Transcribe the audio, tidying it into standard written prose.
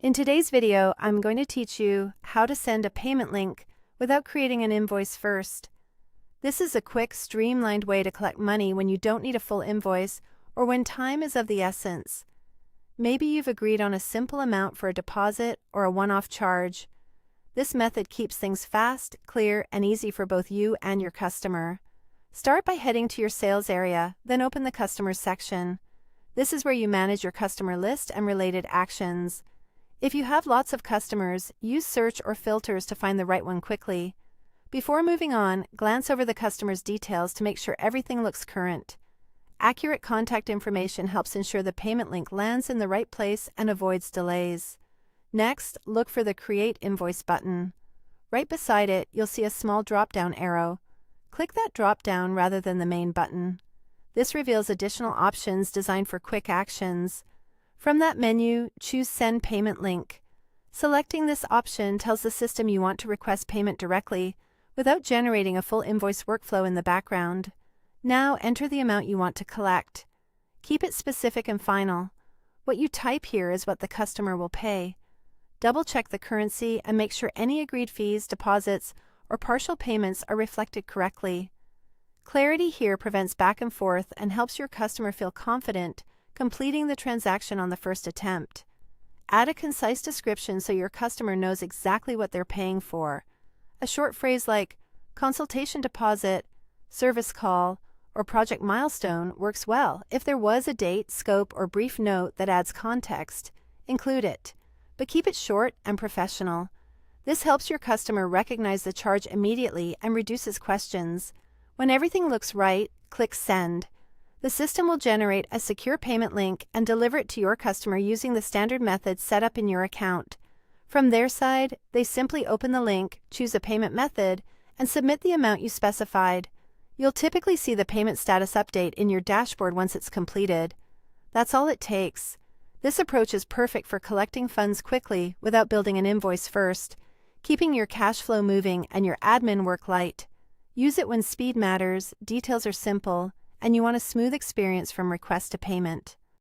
In today's video, I'm going to teach you how to send a payment link without creating an invoice first. This is a quick, streamlined way to collect money when you don't need a full invoice or when time is of the essence. Maybe you've agreed on a simple amount for a deposit or a one-off charge. This method keeps things fast, clear, and easy for both you and your customer. Start by heading to your sales area, then open the Customers section. This is where you manage your customer list and related actions. If you have lots of customers, use search or filters to find the right one quickly. Before moving on, glance over the customer's details to make sure everything looks current. Accurate contact information helps ensure the payment link lands in the right place and avoids delays. Next, look for the Create Invoice button. Right beside it, you'll see a small drop-down arrow. Click that drop-down rather than the main button. This reveals additional options designed for quick actions. From that menu, choose Send Payment Link. Selecting this option tells the system you want to request payment directly without generating a full invoice workflow in the background. Now enter the amount you want to collect. Keep it specific and final. What you type here is what the customer will pay. Double-check the currency and make sure any agreed fees, deposits, or partial payments are reflected correctly. Clarity here prevents back and forth and helps your customer feel confident completing the transaction on the first attempt. Add a concise description so your customer knows exactly what they're paying for. A short phrase like consultation deposit, service call, or project milestone works well. If there was a date, scope, or brief note that adds context, include it, but keep it short and professional. This helps your customer recognize the charge immediately and reduces questions. When everything looks right, click Send. The system will generate a secure payment link and deliver it to your customer using the standard methods set up in your account. From their side, they simply open the link, choose a payment method, and submit the amount you specified. You'll typically see the payment status update in your dashboard once it's completed. That's all it takes. This approach is perfect for collecting funds quickly without building an invoice first, keeping your cash flow moving and your admin work light. Use it when speed matters, details are simple, and you want a smooth experience from request to payment.